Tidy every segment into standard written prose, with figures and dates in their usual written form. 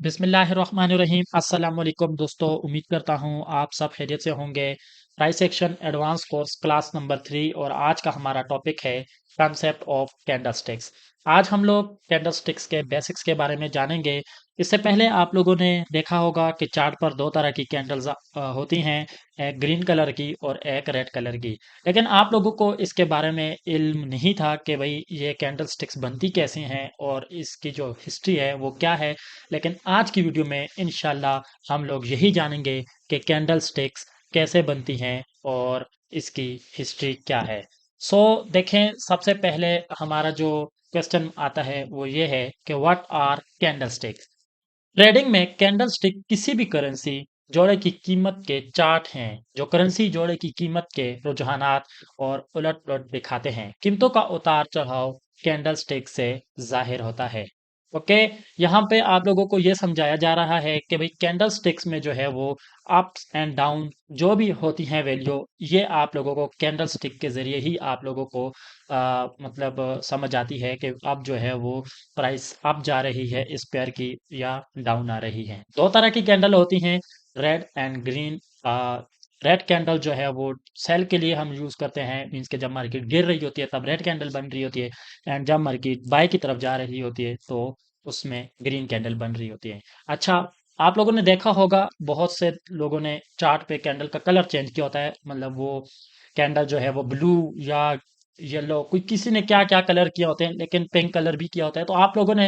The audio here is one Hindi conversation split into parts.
बिस्मिल्लाहिर्रहमानिर्रहीम अस्सलाम वालेकुम दोस्तों, उम्मीद करता हूँ आप सब खैरियत से होंगे। Price section advance course class number 3 और आज का हमारा टॉपिक है कंसेप्ट ऑफ कैंडलस्टिक्स। आज हम लोग कैंडलस्टिक्स के बेसिक्स के बारे में जानेंगे। इससे पहले आप लोगों ने देखा होगा कि चार्ट पर दो तरह की कैंडल्स होती हैं, एक ग्रीन कलर की और एक रेड कलर की। लेकिन आप लोगों को इसके बारे में इल्म नहीं था कि भाई ये कैंडलस्टिक्स बनती कैसी हैं और इसकी जो हिस्ट्री है वो क्या है। लेकिन आज की वीडियो में इंशाल्लाह हम लोग यही जानेंगे कि कैंडल स्टिक्स कैसे बनती हैं और इसकी हिस्ट्री क्या है। सो देखें, सबसे पहले हमारा जो क्वेश्चन आता है वो ये है कि what are candle sticks. Trading में कैंडल स्टिक किसी भी करेंसी जोड़े की कीमत के चार्ट हैं जो करेंसी जोड़े की कीमत के रुझानात और उलट पुलट दिखाते हैं। कीमतों का उतार चढ़ाव कैंडल स्टिक से जाहिर होता है। ओके, यहाँ पे आप लोगों को ये समझाया जा रहा है कि भाई कैंडल स्टिक्स में जो है वो अप्स एंड डाउन जो भी होती हैं वैल्यू, ये आप लोगों को कैंडल स्टिक के जरिए ही आप लोगों को मतलब समझ आती है कि अब जो है वो प्राइस अप जा रही है इस पेयर की या डाउन आ रही है। दो तरह की कैंडल होती हैं, red and green. Red candle जो है वो सेल के लिए हम यूज करते हैं, मींस के जब मार्केट गिर रही होती है तब रेड कैंडल बन रही होती है, एंड जब मार्केट बाय की तरफ जा रही होती है तो उसमें ग्रीन कैंडल बन रही होती है। अच्छा, आप लोगों ने देखा होगा बहुत से लोगों ने चार्ट पे कैंडल का कलर चेंज किया होता है, मतलब वो कैंडल जो है वो ब्लू या येलो, कोई किसी ने क्या क्या कलर किया होते हैं, लेकिन पिंक कलर भी किया होता है। तो आप लोगों ने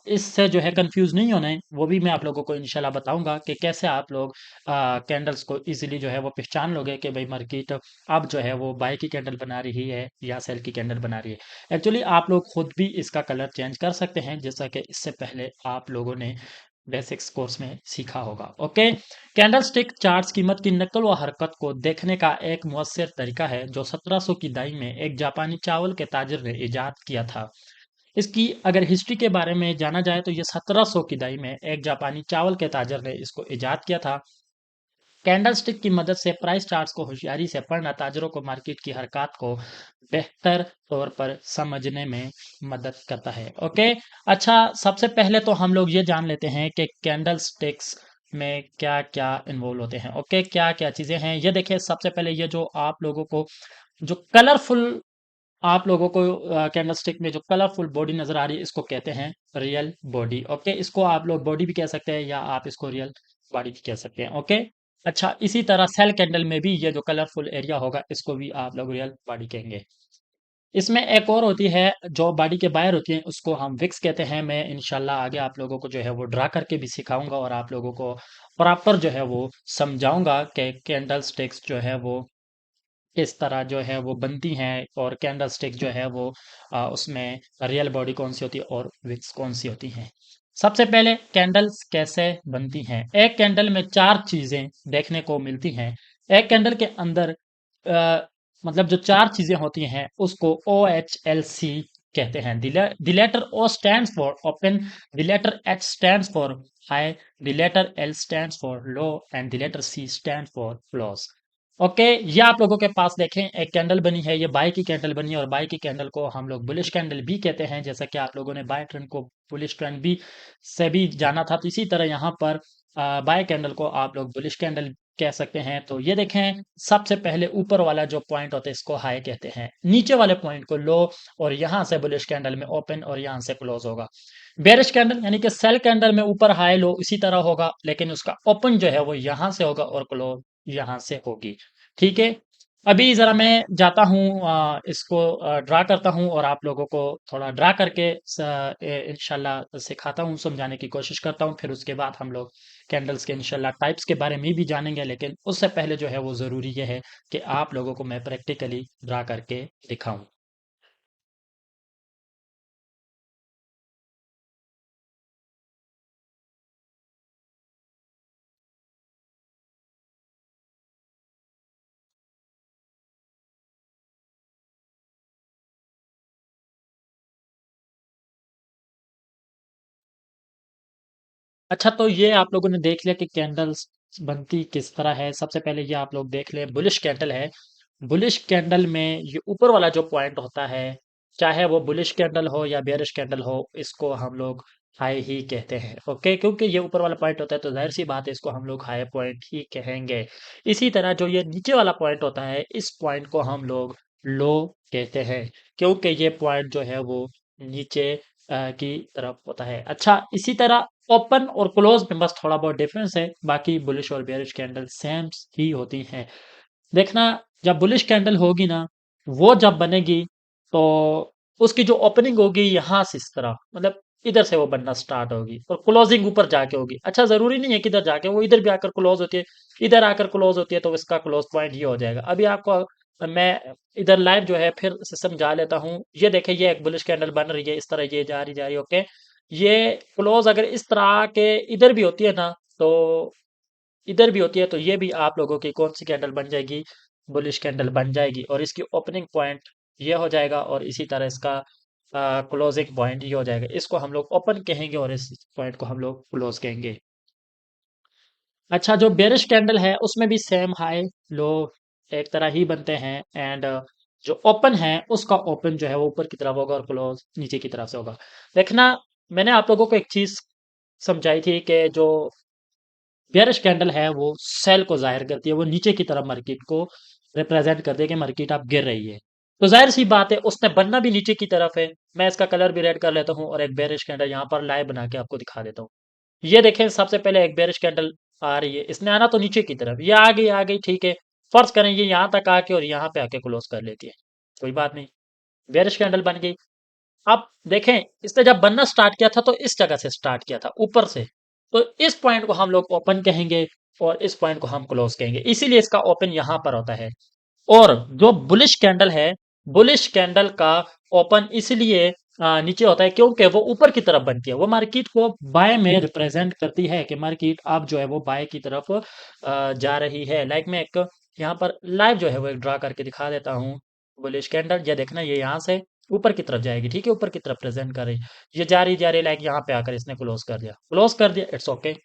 इससे जो है कंफ्यूज नहीं होना है, वो भी मैं आप लोगों को इंशाल्लाह बताऊंगा कि कैसे आप लोग कैंडल्स को इजीली जो है वो पहचान लोगे कि भाई मार्केट अब जो है वो बाय की कैंडल बना रही है या सेल की कैंडल बना रही है। एक्चुअली आप लोग खुद भी इसका कलर चेंज कर सकते हैं, जैसा कि इससे पहले आप लोगों ने बेसिक्स कोर्स में सीखा होगा। ओके, कैंडलस्टिक चार्ट्स कीमत की नकल व हरकत को देखने का एक मुअस्सर तरीका है जो 1700 की दहाई में एक जापानी चावल के ताजिर ने इजाद किया था। इसकी अगर हिस्ट्री के बारे में जाना जाए तो ये 1700 की दहाई में एक जापानी चावल के ताजिर ने इसको इजाद किया था। कैंडलस्टिक की मदद से प्राइस चार्ट्स को होशियारी से पढ़ना ताजरों को मार्केट की हरकत को बेहतर तौर पर समझने में मदद करता है। ओके, अच्छा, सबसे पहले तो हम लोग ये जान लेते हैं कि कैंडलस्टिक्स में क्या क्या इन्वॉल्व होते हैं। ओके, क्या क्या चीजें हैं ये देखिए। सबसे पहले ये जो आप लोगों को जो कलरफुल आप लोगों को कैंडलस्टिक में जो कलरफुल बॉडी नजर आ रही है इसको कहते हैं रियल बॉडी। ओके, इसको आप लोग बॉडी भी कह सकते हैं या आप इसको रियल बॉडी भी कह सकते हैं। ओके, अच्छा, इसी तरह सेल कैंडल में भी ये जो कलरफुल एरिया होगा इसको भी आप लोग रियल बॉडी कहेंगे। इसमें एक और होती है जो बॉडी के बाहर होती है, उसको हम विक्स कहते हैं। मैं इंशाल्लाह आगे आप लोगों को जो है वो ड्रा करके भी सिखाऊंगा और आप लोगों को प्रॉपर जो है वो समझाऊंगा कि कैंडल स्टिक्स जो है वो किस तरह जो है वो बनती हैं और कैंडल स्टिक जो है वो उसमें रियल बॉडी कौन सी होती है और विक्स कौन सी होती हैं। सबसे पहले कैंडल्स कैसे बनती हैं। एक कैंडल में चार चीजें देखने को मिलती हैं। एक कैंडल के अंदर मतलब जो चार चीजें होती हैं उसको OHLC कहते हैं। The letter O stands for open, the letter H stands for high, the letter L stands for low and the letter C stands for close। Okay, ये आप लोगों के पास देखें एक कैंडल बनी है, ये बाय की कैंडल बनी है और बाय की कैंडल को हम लोग बुलिश कैंडल भी कहते हैं, जैसा कि आप लोगों ने बाय ट्रेंड को बुलिश ट्रेंड भी से भी जाना था। तो इसी तरह यहाँ पर बाय कैंडल को आप लोग बुलिश कैंडल कह सकते हैं। तो ये देखें, सबसे पहले ऊपर वाला जो पॉइंट होता है इसको हाई कहते हैं, नीचे वाले पॉइंट को लो, और यहाँ से बुलिश कैंडल में ओपन और यहाँ से क्लोज होगा। बेरिश कैंडल यानी कि सेल कैंडल में ऊपर हाई लो इसी तरह होगा, लेकिन उसका ओपन जो है वो यहाँ से होगा और क्लोज यहाँ से होगी। ठीक है, अभी जरा मैं जाता हूँ इसको ड्रा करता हूँ और आप लोगों को थोड़ा ड्रा करके इंशाल्लाह सिखाता हूँ, समझाने की कोशिश करता हूँ। फिर उसके बाद हम लोग कैंडल्स के इंशाल्लाह टाइप्स के बारे में भी जानेंगे, लेकिन उससे पहले जो है वो ज़रूरी ये है कि आप लोगों को मैं प्रैक्टिकली ड्रा करके दिखाऊं। अच्छा, तो ये आप लोगों ने देख लिया कि कैंडल्स बनती किस तरह है। सबसे पहले ये आप लोग देख लें, बुलिश कैंडल है। बुलिश कैंडल में ये ऊपर वाला जो पॉइंट होता है, चाहे वो बुलिश कैंडल हो या बेयरिश कैंडल हो, इसको हम लोग हाई ही कहते हैं। ओके, क्योंकि ये ऊपर वाला पॉइंट होता है तो जाहिर सी बात है इसको हम लोग हाई पॉइंट ही कहेंगे। इसी तरह जो ये नीचे वाला पॉइंट होता है इस पॉइंट को हम लोग लो कहते हैं, क्योंकि ये पॉइंट जो है वो नीचे की तरफ होता है। अच्छा, इसी तरह ओपन और क्लोज में बस थोड़ा बहुत डिफरेंस है, बाकी बुलिश और बेरिश कैंडल सेम ही होती हैं। देखना, जब बुलिश कैंडल होगी ना, वो जब बनेगी तो उसकी जो ओपनिंग होगी यहाँ से इस तरह, मतलब इधर से वो बनना स्टार्ट होगी और क्लोजिंग ऊपर जाके होगी। अच्छा, जरूरी नहीं है कि इधर जाके, वो इधर भी आकर क्लोज होती है, इधर आकर क्लोज होती है, तो इसका क्लोज पॉइंट ये हो जाएगा। अभी आपको मैं इधर लाइव जो है फिर से समझा लेता हूँ। ये देखिए, ये एक बुलिश कैंडल बन रही है इस तरह, ये जा रही ओके। ये क्लोज अगर इस तरह के इधर भी होती है ना, तो इधर भी होती है, तो ये भी आप लोगों की कौन सी कैंडल बन जाएगी, बुलिश कैंडल बन जाएगी। और इसकी ओपनिंग पॉइंट ये हो जाएगा और इसी तरह इसका क्लोजिंग पॉइंट ये हो जाएगा। इसको हम लोग ओपन कहेंगे और इस पॉइंट को हम लोग क्लोज कहेंगे। अच्छा, जो बेरिश कैंडल है उसमें भी सेम हाई लो एक तरह ही बनते हैं, एंड जो ओपन है उसका ओपन जो है वो ऊपर की तरफ होगा और क्लोज नीचे की तरफ से होगा। देखना, मैंने आप लोगों को एक चीज समझाई थी कि जो बेयरिश कैंडल है वो सेल को जाहिर करती है, वो नीचे की तरफ मार्केट को रिप्रेजेंट करती है कि मार्केट आप गिर रही है। तो जाहिर सी बात है उसने बनना भी नीचे की तरफ है। मैं इसका कलर भी रेड कर लेता हूँ और एक बेयरिश कैंडल यहाँ पर लाइव बना के आपको दिखा देता हूँ। ये देखें, सबसे पहले एक बेयरिश कैंडल आ रही है, इसने आना तो नीचे की तरफ, ये आ गई ठीक है। फर्ज करें ये यहाँ तक आके और यहाँ पे आके क्लोज कर लेती है, कोई बात नहीं, बेयरिश कैंडल बन गई। अब देखें, इसने जब बनना स्टार्ट किया था तो इस जगह से स्टार्ट किया था, ऊपर से। तो इस पॉइंट को हम लोग ओपन कहेंगे और इस पॉइंट को हम क्लोज कहेंगे, इसीलिए इसका ओपन यहां पर होता है। और जो बुलिश कैंडल है, बुलिश कैंडल का ओपन इसलिए नीचे होता है क्योंकि वो ऊपर की तरफ बनती है, वो मार्केट को बाय में रिप्रेजेंट करती है कि मार्केट अब जो है वो बाय की तरफ जा रही है। लाइक मैं एक यहाँ पर लाइव जो है वो एक ड्रा करके दिखा देता हूँ। बुलिश कैंडल, ये देखना, ये यहाँ से ऊपर की तरफ जाएगी, ठीक है, ऊपर की तरफ प्रेजेंट कर रही, ये जा रही, लाइक यहाँ पे आकर इसने क्लोज कर दिया, it's okay.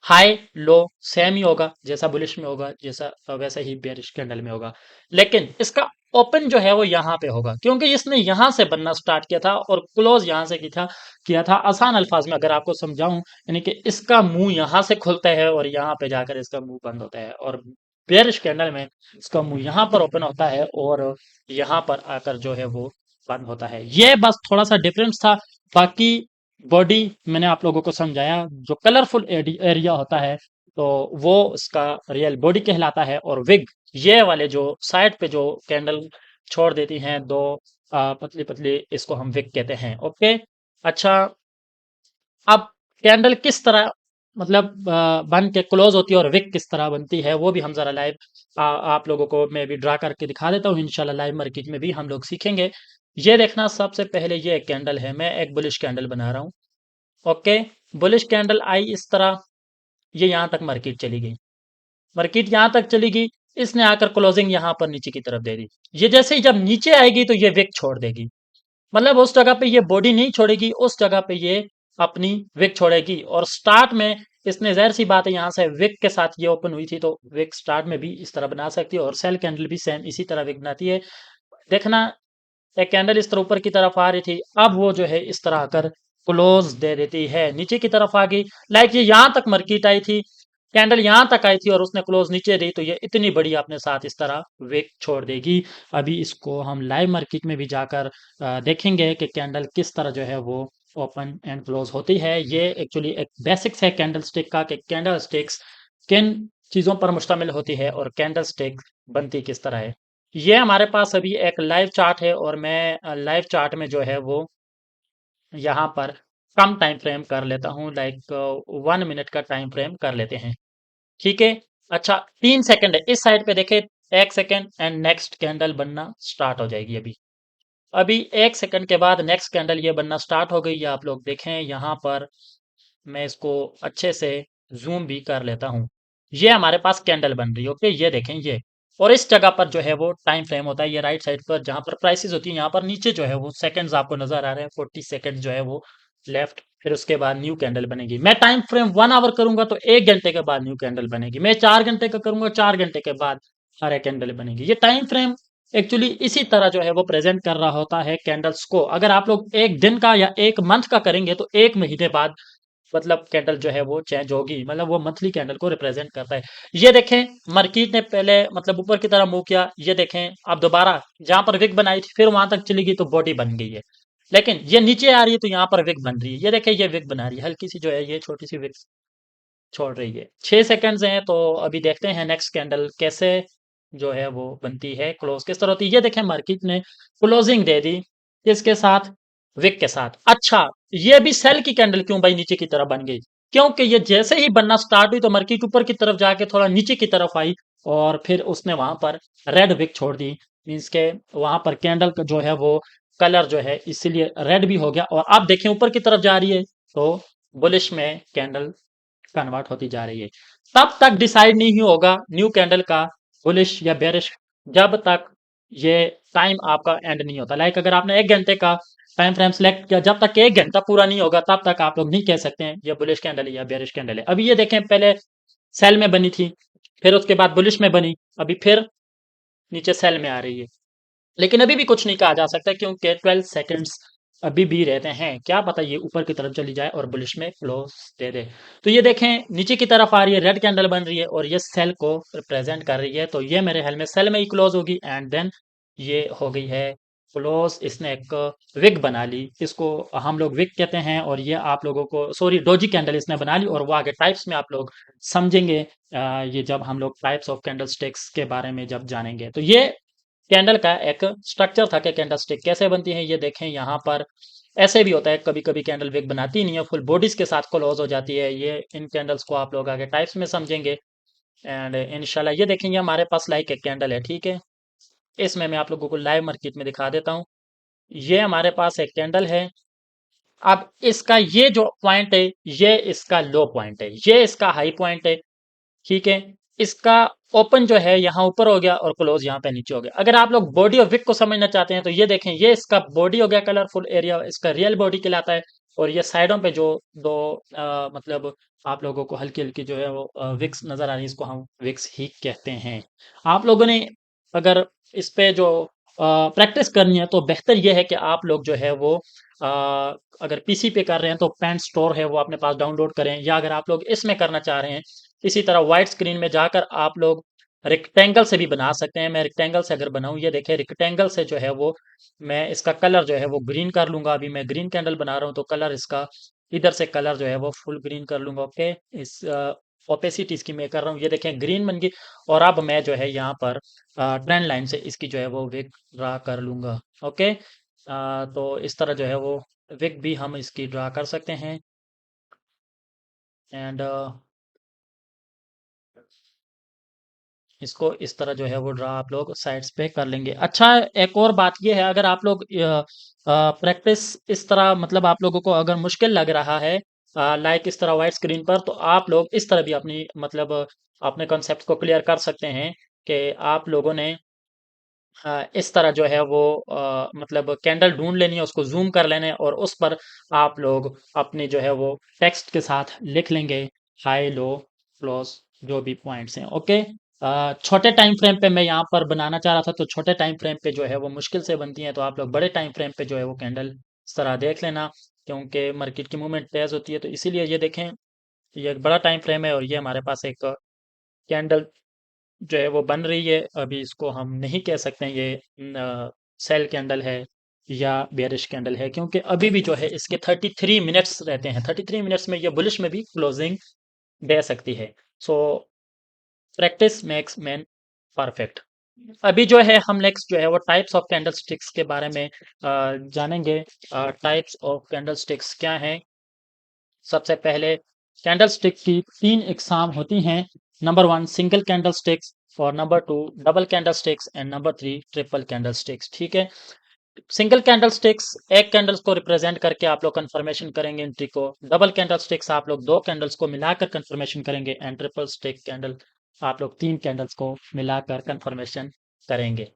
High low same ही होगा, जैसा बुलिश में होगा, जैसा वैसा ही बेरिश कैंडल में होगा। लेकिन इसका ओपन जो है वो यहाँ पे होगा, क्योंकि इसने यहाँ से बनना स्टार्ट किया था और क्लोज यहाँ से किया था। आसान अल्फाज में अगर आपको समझाऊं, यानी कि इसका मुंह यहाँ से खुलता है और यहाँ पे जाकर इसका मुंह बंद होता है, और बेरिश कैंडल में इसका मुंह यहाँ पर ओपन होता है और यहाँ पर आकर जो है वो बंद होता है। ये बस थोड़ा सा डिफरेंस था। बाकी बॉडी मैंने आप लोगों को समझाया, जो कलरफुल एरिया होता है तो वो इसका रियल बॉडी कहलाता है, और विग, ये वाले जो साइड पे जो कैंडल छोड़ देती हैं दो पतली पतली, इसको हम विग कहते हैं। ओके। अच्छा, अब कैंडल किस तरह, मतलब बन के क्लोज होती है और विक किस तरह बनती है, वो भी हम जरा लाइव आप लोगों को मैं भी ड्रा करके दिखा देता हूँ। इंशाल्लाह लाइव मार्केट में भी हम लोग सीखेंगे। ये देखना, सबसे पहले ये एक कैंडल है, मैं एक बुलिश कैंडल बना रहा हूँ। ओके, बुलिश कैंडल आई इस तरह, ये यहाँ तक मार्केट चली गई, मार्केट यहाँ तक चली गई, इसने आकर क्लोजिंग यहाँ पर नीचे की तरफ दे दी। ये जैसे ही जब नीचे आएगी तो ये विक छोड़ देगी, मतलब उस जगह पे ये बॉडी नहीं छोड़ेगी, उस जगह पे ये अपनी विक छोड़ेगी। और स्टार्ट में इसने, जाहिर सी बात है, यहाँ से विक के साथ ये ओपन हुई थी तो विक स्टार्ट में भी इस तरह बना सकती है, और सेल कैंडल भी सेम इसी तरह विक बनाती है। देखना, एक कैंडल इस तरह ऊपर की तरफ आ रही थी, अब वो जो है इस तरह आकर क्लोज दे देती है, नीचे की तरफ आ गई। लाइक ये यहाँ तक मार्केट आई थी, कैंडल यहाँ तक आई थी और उसने क्लोज नीचे दी, तो ये इतनी बड़ी अपने साथ इस तरह विक छोड़ देगी। अभी इसको हम लाइव मार्केट में भी जाकर देखेंगे कि कैंडल किस तरह जो है वो ओपन एंड क्लोज होती है। ये एक्चुअली एक बेसिक्स है कैंडल स्टिक का, कि कैंडल स्टिक्स किन चीजों पर मुश्तमिल होती है और कैंडल स्टिक बनती किस तरह है। ये हमारे पास अभी एक लाइव चार्ट है, और मैं लाइव चार्ट में जो है वो यहाँ पर कम टाइम फ्रेम कर लेता हूँ, लाइक 1 मिनट का टाइम फ्रेम कर लेते हैं, ठीक है। अच्छा, 3 सेकंड है इस साइड पे, देखे, 1 सेकंड एंड नेक्स्ट कैंडल बनना स्टार्ट हो जाएगी। अभी अभी 1 सेकंड के बाद नेक्स्ट कैंडल ये बनना स्टार्ट हो गई है, आप लोग देखें यहाँ पर। मैं इसको अच्छे से जूम भी कर लेता हूँ। ये हमारे पास कैंडल बन रही है, ओके, ये देखें ये। और इस जगह पर जो है वो टाइम फ्रेम होता है, ये राइट साइड पर जहां पर प्राइसेस होती है, यहाँ पर नीचे जो है वो सेकंड्स आपको नजर आ रहे हैं, 40 सेकंड जो है वो लेफ्ट। फिर उसके बाद न्यू कैंडल बनेगी। मैं टाइम फ्रेम 1 आवर करूंगा तो 1 घंटे के बाद न्यू कैंडल बनेगी। मैं 4 घंटे का करूंगा, 4 घंटे के बाद हर एक कैंडल बनेगी। ये टाइम फ्रेम एक्चुअली इसी तरह जो है वो प्रेजेंट कर रहा होता है कैंडल्स को। अगर आप लोग एक दिन का या एक मंथ का करेंगे तो एक महीने बाद मतलब कैंडल जो है वो चेंज होगी, मतलब वो मंथली कैंडल को रिप्रेजेंट करता है। ये देखें, मार्केट ने पहले मतलब ऊपर की तरफ मूव किया, ये देखें अब दोबारा जहां पर विक बनाई थी फिर वहां तक चली गई तो बॉडी बन गई है। लेकिन ये नीचे आ रही है तो यहाँ पर विक बन रही है, ये देखें ये विक बना रही है, हल्की सी जो है ये छोटी सी विक छोड़ रही है। 6 सेकंड्स हैं तो अभी देखते हैं नेक्स्ट कैंडल कैसे जो है वो बनती है, क्लोज किस तरह होती है। ये देखें मार्केट ने क्लोजिंग दे दी किसके साथ, विक के साथ। अच्छा, ये भी सेल की कैंडल क्यों भाई नीचे की तरफ बन गई, क्योंकि ये जैसे ही बनना स्टार्ट हुई तो मार्केट ऊपर की तरफ जाके थोड़ा नीचे की तरफ आई और फिर उसने वहां पर रेड विक छोड़ दी। मीन्स के वहां पर कैंडल का जो है वो कलर जो है इसीलिए रेड भी हो गया, और आप देखें ऊपर की तरफ जा रही है तो बुलिश में कैंडल कन्वर्ट होती जा रही है। तब तक डिसाइड नहीं होगा न्यू कैंडल का बुलिश या बेरिश जब तक ये टाइम आपका एंड नहीं होता। लाइक अगर आपने 1 घंटे का टाइम फ्रेम सेलेक्ट किया, जब तक 1 घंटा पूरा नहीं होगा तब तक आप लोग नहीं कह सकते हैं ये बुलिश कैंडल है या बेरिश कैंडल है। अभी ये देखें, पहले सेल में बनी थी, फिर उसके बाद बुलिश में बनी, अभी फिर नीचे सेल में आ रही है। लेकिन अभी भी कुछ नहीं कहा जा सकता क्योंकि 12 सेकंड्स अभी भी रहते हैं, क्या पता ये ऊपर की तरफ चली जाए और बुलिश में क्लोज दे दे। तो ये देखें नीचे की तरफ आ रही है, रेड कैंडल बन रही है और ये सेल को रिप्रेजेंट कर रही है, तो ये मेरे ख्याल में सेल में ही क्लोज होगी एंड देन ये हो गई है क्लोज। इसने एक विग बना ली, इसको हम लोग विग कहते हैं, और ये आप लोगों को सॉरी डोजी कैंडल इसने बना ली, और वो आगे टाइप्स में आप लोग समझेंगे। ये जब हम लोग टाइप्स ऑफ कैंडल स्टिक्स के बारे में जब जानेंगे तो ये कैंडल का एक स्ट्रक्चर था कि कैंडल स्टिक कैसे बनती है। ये देखें यहाँ पर ऐसे भी होता है, कभी कभी कैंडल विक बनाती नहीं है, फुल बॉडीज के साथ क्लोज हो जाती है। ये इन कैंडल्स को आप लोग आगे टाइप्स में समझेंगे एंड इंशाल्लाह। ये देखेंगे हमारे पास लाइक एक कैंडल है, ठीक है, इसमें मैं आप लोगों को लाइव मार्केट में दिखा देता हूँ। ये हमारे पास एक कैंडल है। अब इसका ये जो पॉइंट है ये इसका लो पॉइंट है, ये इसका हाई पॉइंट है, ठीक है। इसका ओपन जो है यहाँ ऊपर हो गया और क्लोज यहाँ पे नीचे हो गया। अगर आप लोग बॉडी और विक को समझना चाहते हैं तो ये देखें, ये इसका बॉडी हो गया, कलरफुल एरिया इसका रियल बॉडी कहलाता है, और ये साइडों पे जो दो मतलब आप लोगों को हल्की हल्की जो है वो विक्स नजर आ रही है, इसको हम विक्स ही कहते हैं। आप लोगों ने अगर इस पे जो प्रैक्टिस करनी है तो बेहतर यह है कि आप लोग जो है वो अगर पीसी पे कर रहे हैं तो पेंट स्टोर है वो अपने पास डाउनलोड करें, या अगर आप लोग इसमें करना चाह रहे हैं इसी तरह व्हाइट स्क्रीन में जाकर आप लोग रेक्टेंगल से भी बना सकते हैं। मैं रेक्टेंगल से अगर बनाऊं, ये देखें रेक्टेंगल से जो है वो मैं इसका कलर जो है वो ग्रीन कर लूंगा। अभी मैं ग्रीन कैंडल बना रहा हूं तो कलर इसका इधर से कलर जो है वो फुल ग्रीन कर लूंगा। ओके, इस ओपेसिटी इसकी मैं कर रहा हूँ, ये देखें ग्रीन बन गई। और अब मैं जो है यहाँ पर ट्रेंड लाइन से इसकी जो है वो विग ड्रा कर लूंगा। ओके, तो इस तरह जो है वो विग भी हम इसकी ड्रा कर सकते हैं एंड इसको इस तरह जो है वो ड्रा आप लोग साइड्स पे कर लेंगे। अच्छा, एक और बात ये है, अगर आप लोग प्रैक्टिस इस तरह मतलब आप लोगों को अगर मुश्किल लग रहा है लाइक इस तरह वाइट स्क्रीन पर, तो आप लोग इस तरह भी अपनी मतलब अपने कॉन्सेप्ट को क्लियर कर सकते हैं कि आप लोगों ने इस तरह जो है वो मतलब कैंडल ढूंढ लेनी है, उसको जूम कर लेना है और उस पर आप लोग अपने जो है वो टेक्स्ट के साथ लिख लेंगे हाई लो क्लोज जो भी पॉइंट्स हैं। ओके, छोटे टाइम फ्रेम पे मैं यहाँ पर बनाना चाह रहा था, तो छोटे टाइम फ्रेम पे जो है वो मुश्किल से बनती है, तो आप लोग बड़े टाइम फ्रेम पे जो है वो कैंडल इस तरह देख लेना, क्योंकि मार्केट की मूवमेंट तेज होती है, तो इसीलिए ये देखें ये एक बड़ा टाइम फ्रेम है और ये हमारे पास एक कैंडल जो है वो बन रही है। अभी इसको हम नहीं कह सकते हैं ये सेल कैंडल है या बेयरिश कैंडल है, क्योंकि अभी भी जो है इसके 33 मिनट्स रहते हैं, 33 मिनट्स में ये बुलिश में भी क्लोजिंग दे सकती है। So practice makes man perfect. अभी जो है हम नेक्स्ट जो है वो टाइप्स ऑफ कैंडल स्टिक्स के बारे में जानेंगे। टाइप्स ऑफ कैंडल स्टिक्स क्या हैं। सबसे पहले कैंडल स्टिक की 3 इकसाम होती हैं। नंबर 1 सिंगल कैंडल स्टिक्स, और number 2 double candle sticks, and number 3 triple candle sticks. ठीक है, सिंगल कैंडल स्टिक्स एक कैंडल्स को रिप्रेजेंट करके आप लोग कंफर्मेशन करेंगे एंट्री को। डबल कैंडल स्टिक्स आप लोग 2 कैंडल्स को मिलाकर कंफर्मेशन करेंगे, एंड ट्रिपल स्टिक कैंडल आप लोग 3 कैंडल्स को मिलाकर कंफर्मेशन करेंगे।